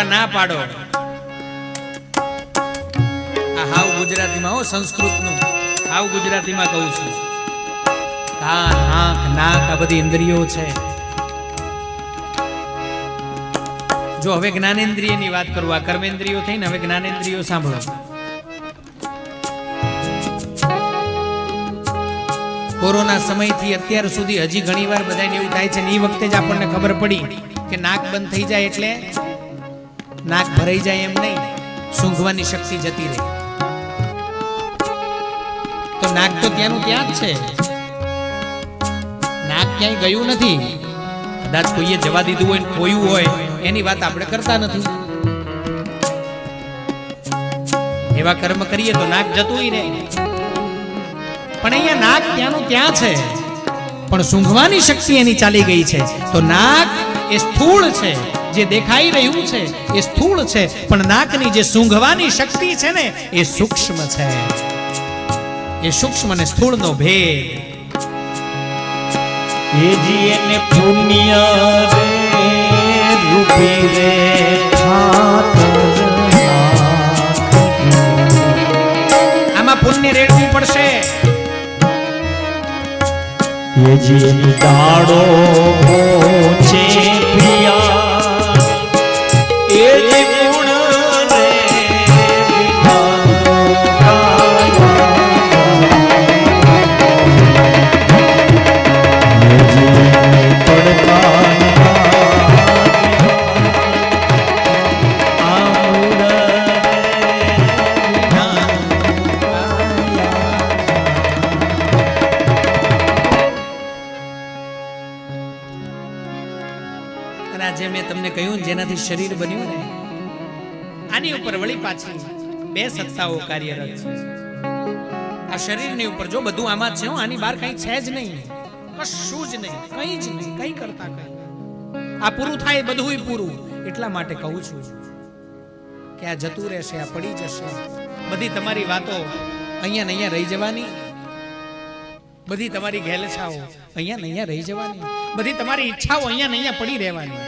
ના પાડો હાવ ગુજરાતીમાં હો સંસ્કૃતનું હાવ ગુજરાતીમાં કહું છું કાન આંખ નાક આ બધી ઇન્દ્રિયો છે જો હવે જ્ઞાનેન્દ્રિયની વાત કરું આ કર્મેન્દ્રિયો થઈને હવે જ્ઞાનેન્દ્રિયો સાંભળો કોરોના સમયથી અત્યાર સુધી હજી ઘણીવાર બધાને એવું થાય છે ને એ વખતે જ આપણને ખબર પડી કે નાક બંધ થઈ જાય એટલે નાક ભરાઈ જાય એમ નહીં સૂંઘવાની શક્તિ જતી રહે તો નાક તો ત્યાંનું ત્યાં જ છે નાક ક્યાંય ગયું નથી કદાચ કોઈએ જવા દીધું હોય ને ખોયું હોય એની વાત આપણે કરતા નથી એવા કર્મ કરીએ તો નાક જતું રહે પણ અહીંયા નાક ત્યાંનું ત્યાં છે પણ સૂંઘવાની શક્તિ એની ચાલી ગઈ છે તો નાક એ સ્થૂળ છે જે દેખાઈ રહ્યું છે એ સ્થૂળ છે પણ નાકની જે સૂંઘવાની શક્તિ છે ને એ સૂક્ષ્મ છે એ સૂક્ષ્મ અને સ્થૂળનો ભેદ એ જીને પુણ્ય રે રૂપી રે આમાં પુણ્ય રેડવું પડશે એ જીને દાડો છે પ્રિયા એ જી ગુણ રે જેનાથી શરીર બન્યું ને આની ઉપર વળી પાછી બે સત્તાઓ કાર્યરત છે આ શરીરની ઉપર જો બધું આમાં છે આની બહાર કઈ છે જ નહીં કશું જ નહીં કઈ જ નહીં કઈ કરતા કઈ આ પૂરું થાય બધું પૂરું એટલા માટે કહું છું કે આ જતું રહેશે આ પડી જશે બધી તમારી વાતો અહીંયા ને અહીંયા રહી જવાની બધી તમારી ઘેલછાઓ અહીંયા ને અહીંયા રહી જવાની બધી તમારી ઈચ્છાઓ અહીંયા ને અહીંયા પડી રહેવાની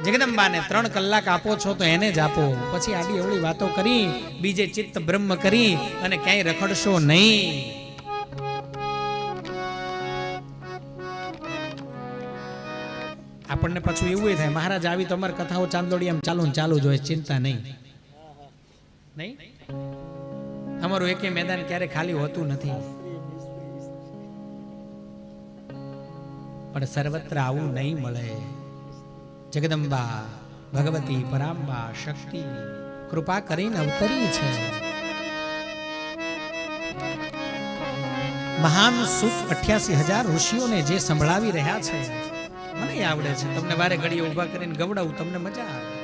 જગદંબાને 3 કલાક આપો છો તો એને જ આપો પછી આડી એવડી વાતો કરી બીજે ચિત્ત બ્રહ્મ કરી અને ક્યાંય રખડશો નહીં આપણને પાછું એવું થાય મહારાજ આવી તો અમારી કથાઓ ચાંદોડી આમ ચાલુ ને ચાલુ જ હોય ચિંતા નહીં નહીં અમારું એકે મેદાન ક્યારે ખાલી હોતું નથી પણ સર્વત્ર આવું નહીં મળે જગદંબા ભગવતી પરાંબા શક્તિ કૃપા કરીને અવતરી છે મહાન સુત 88,000 ઋષિઓને જે સંભળાવી રહ્યા છે મને આવડે છે તમને વારે ઘડીએ ઊભા કરીને ગવડાવું તમને મજા આવે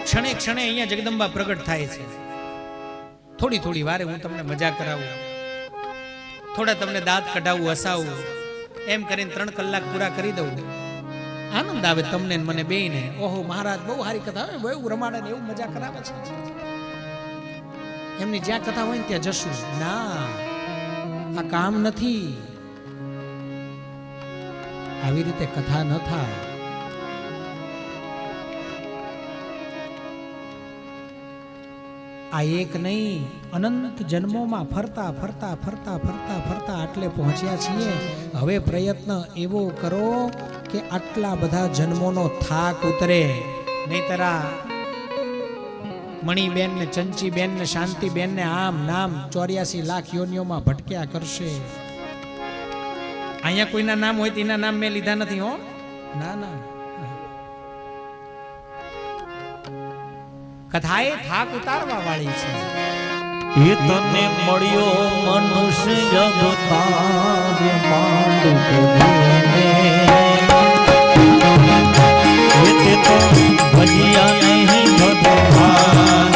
ક્ષણે ક્ષણે અહીંયા જગદંબા પ્રગટ થાય છે થોડી થોડી વારે હું તમને મજા કરાવું થોડા તમને દાંત કઢાવું હસાવું એમ કરીને 3 કલાક પૂરા કરી દઉં આનંદ આવે તમને મને બેયને ઓહો મહારાજ બહુ સારી કથા આવે બહુ રમાડે ને એવું મજા કરાવે છે એમની જ્યાં કથા હોય ને ત્યાં જશું ના આ કામ નથી આવી રીતે કથા ન થાય આ એક નહીં અનંત જન્મોમાં ફરતા ફરતા ફરતા ફરતા ફરતા આટલે પહોંચ્યા છીએ હવે પ્રયત્ન એવો કરો કે આટલા બધા જન્મોનો થાક ઉતરે નહીતર આ મણીબેન ને ચંચીબેન ને શાંતિબેન ને આમ નામ 84 લાખ યોનિઓમાં ભટક્યા કરશે અહીંયા કોઈના નામ હોય તેના નામ મેં લીધા નથી હો ના ના કથાએ થાક ઉતારવા વાળી છે એ તને મળ્યો મનુષ્ય જગતાર માંડ કે તો ભજિયા નહીં ભગવાન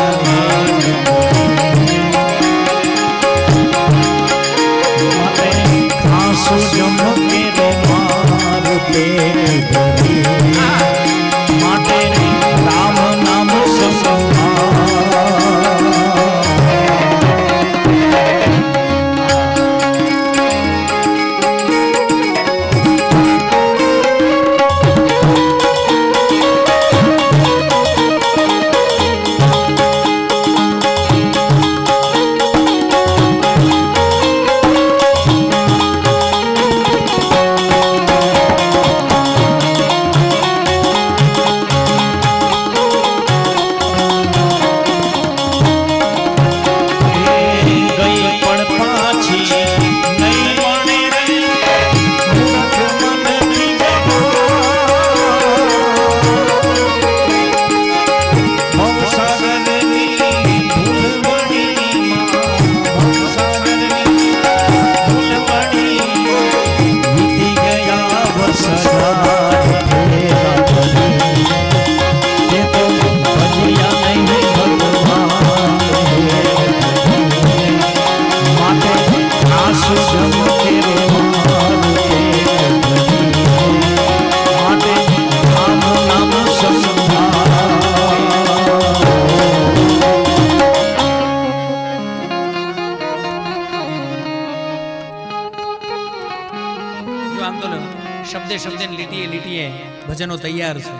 શબ્દે લીટીએ લીટીએ ભજનો તૈયાર છે.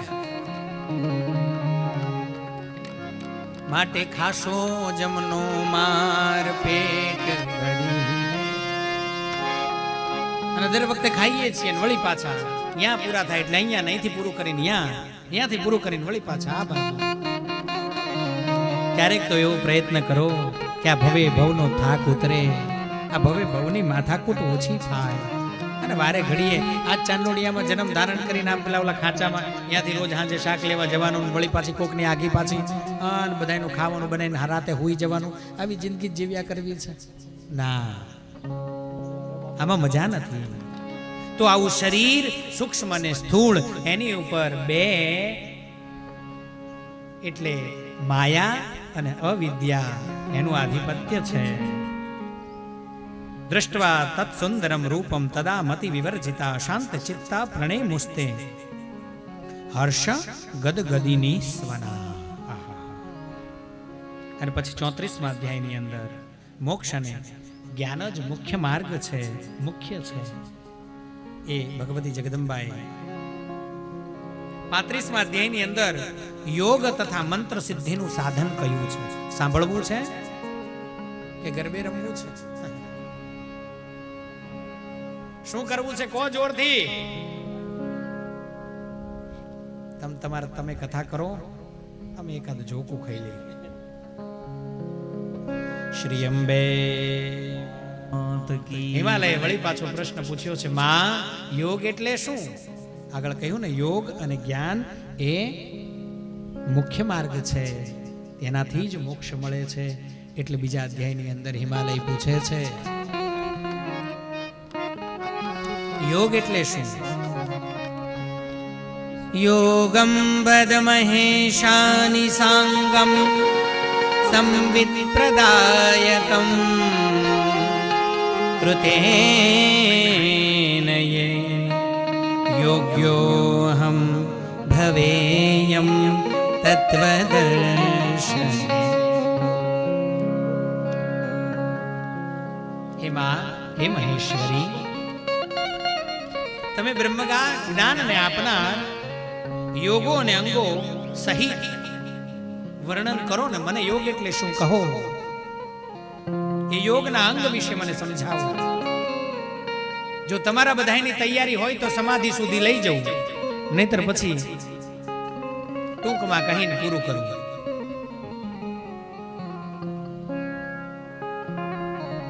માટે ખાશો જમનો માર પેટ ભરી, અને દર વખતે ખાઈએ છીએ ને વળી પાછા ત્યાં પૂરા થાય એટલે અહીંયા અહીંથી પૂરું કરીને ત્યાંથી પૂરું કરીને વળી પાછા આ બાજુ. ક્યારેક તો એવો પ્રયત્ન કરો કે આ ભવે ભવનો થાક ઉતરે, આ ભવે ભવની માથાકૂટ ઓછી થાય, અને વારે ઘડીએ આ ચાંદોડિયામાં જન્મ ધારણ કરીને આમ પેલા ઓલા ખાંચામાં ત્યાંથી રોજ સાંજે શાક લેવા જવાનું, વળી પાછી કોકની આગી પાછી અને બધાનું ખાવાનું બનાવીને રાતે હુઈ જવાનું. આવી જિંદગી જીવ્યા કરવી છે ના, આમાં મજા નથી. તો આવું શરીર સૂક્ષ્મ અને સ્થૂળ, એની ઉપર બે એટલે માયા અને અવિદ્યા એનું આધિપત્ય છે. દ્રષ્ટવા તત્સુંદરમ રૂપમ તદા મતિ વિવર્જિતા શાંત ચિત્તા પ્રણય મુસ્તે હર્ષ ગદગદિની સ્વના. અને પછી 34મા અધ્યાયની અંદર મોક્ષ અને જ્ઞાન જ મુખ્ય માર્ગ છે, મુખ્ય છે. એ ભગવતી જગદંબાએ 35મા અધ્યાયની અંદર યોગ તથા મંત્ર સિદ્ધિનું સાધન કહ્યું છે. સાંભળવું છે કે ગરબે રમવું છે? શું કરવું છે કો જોરથી. તમે કથા કરો, અમે એકાદ જોકું ખાઈ લઈએ. શ્રી અંબે હિમાલય વળી પાછો પ્રશ્ન પૂછ્યો છે, માં યોગ એટલે શું? આગળ કહ્યું ને યોગ અને જ્ઞાન એ મુખ્ય માર્ગ છે, તેનાથી જ મોક્ષ મળે છે. એટલે બીજા અધ્યાયની અંદર હિમાલય પૂછે છે યોગ એટલે શું? યોગમ વદ મહેશાનિ સાંગમ સંવિત પ્રદાયકમ કૃતેન યેન યોગ્યોહમ ભવેયમ તત્વદર્શન. હે મહેશ્વરી, તમે જ્ઞાનને આપનાર યોગો અને અંગો સહિત વર્ણન કરો ને. મને યોગ એટલે શું કહો, એ યોગના અંગ વિશે મને સમજાવો. જો તમારા બધાની તૈયારી હોય તો સમાધિ સુધી લઈ જવું, નહીતર પછી ટૂંકમાં કહીને પૂરું કરવું.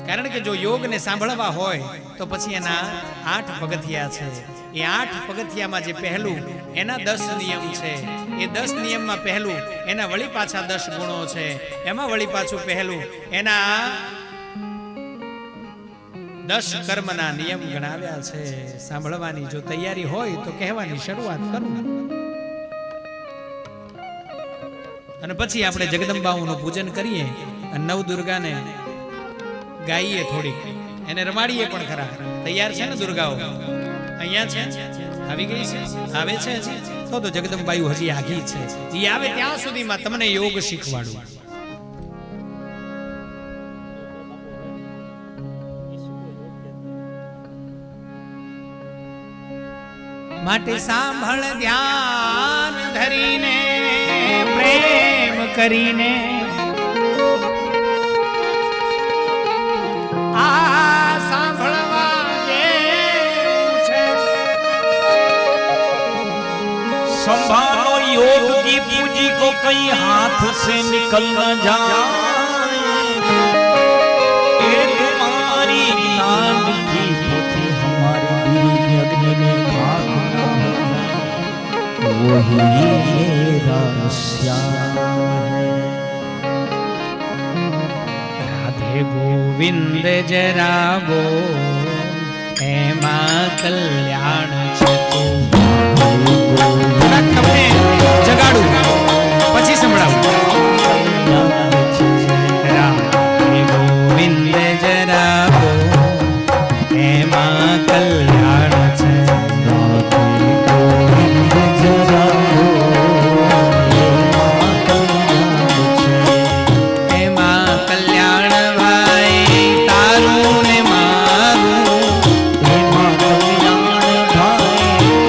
કારણ કે જો યોગને સાંભળવા હોય તો પછી એના 8 પગથિયા છે. એ 8 પગથિયામાં જે પહેલું એના 10 નિયમ છે, એ 10 નિયમમાં પહેલું એના વળી પાછા 10 ગુણો છે, એમાં વળી પાછું પહેલું એના 10 કર્મના નિયમ ગણાવ્યા છે. સાંભળવાની જો તૈયારી હોય તો કહેવાની શરૂઆત કરું, અને પછી આપણે જગદંબાઓનું પૂજન કરીએ અને નવદુર્ગાને ગાઈએ, થોડીક એને રમાડીએ પણ ખરા. તૈયાર છે ને દુર્ગાઓ? અહીંયા છે, આવી ગઈ છે, આવે છે હજી તો જગદંબાયું હજી આગી છે. એ આવે ત્યાં સુધીમાં તમને યોગ શીખવાડું. માટે સાંભળ ધ્યાન ધરીને પ્રેમ કરીને, આ સાંભળવા જેવું છે. संभालो योग की पूंजी को कहीं हाथ से निकल न जाए, ये तुम्हारी ज्ञान की पोथी हमारी बीड़ी की अग्नि में खाक न हो जाए, वही मेरा श्याम है. રાધે ગોવિંદ જરાગો એમાં કલ્યાણ છે. તમને જગાડું પછી સંભળાવું. રાધે ગોવિંદ જરાગો એમાં કલ્યાણ છે. राधे गोविंद जरागो एमा कल्याण छे. એમાં કલ્યાણ ભાઈ તારું ને મારું, એમાં કલ્યાણ થાય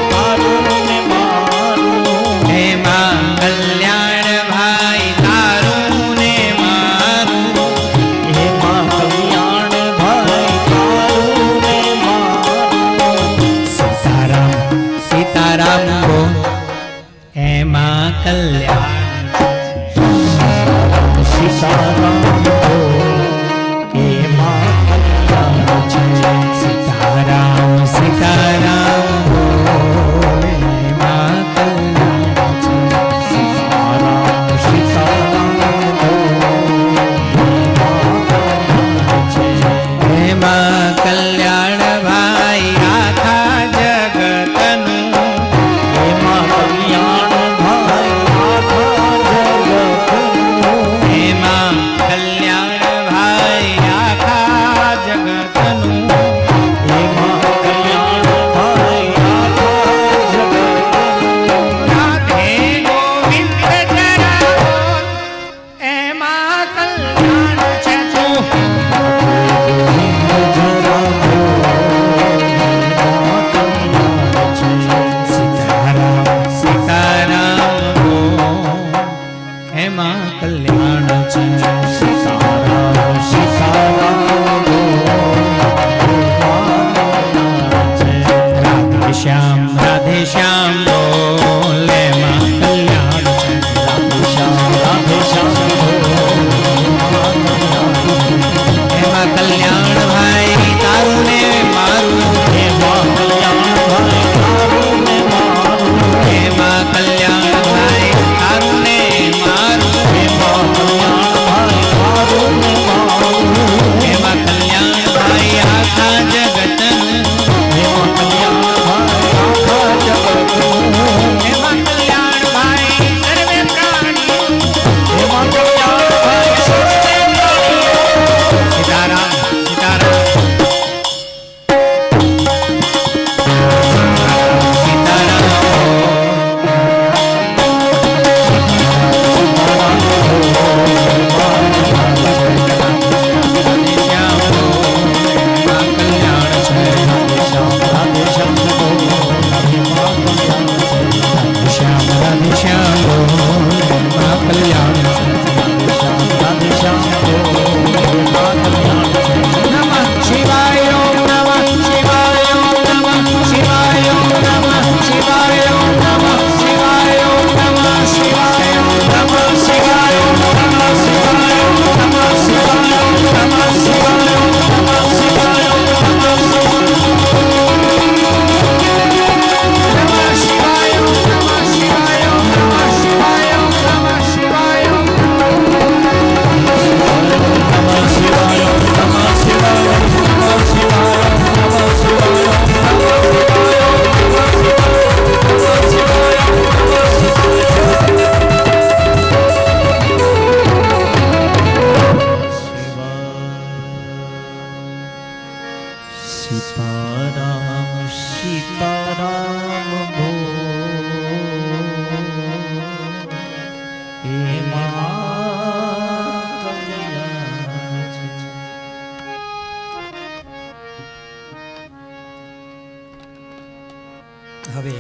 સીતારામ એ માં કલ્યાણ છે. સીતારામ સીતારામ બોલે માં કલ્યાણ છે. સીતારામ સીતારામ હે માં કલ્યાણ ભાઈ આખા જગતનું. એમાં કલ્યાણ ભાઈ આખા જગતનું. હે માં કલ્યાણ ભાઈ આખા જગતનું. એમાં કલ્યાણ ભાઈ આખા જગતનું. રાધે ગોવિંદ જરા બોલ, એમાં કલ્યાણ છે તું. ગોવિંદ જરા સીતારામ સીતારામ બોલ, એમાં કલ્યાણ છે. સીતારામ સીતારામ રાધે શ્યામ બોલ, એમાં કલ્યાણ છે. એમાં કલ્યાણ ભાઈ તારું ને મારું. એમાં કલ્યાણ ભાઈ તારું ને મારું. એમાં કલ્યાણ ભાઈ આખા જગતનું. એમાં કલ્યાણ ભાઈ સર્વે પ્રાણીઓ. સીતારામ સીતારામ સીતારામ સીતારામ એમાં કલ્યાણ છે. હવે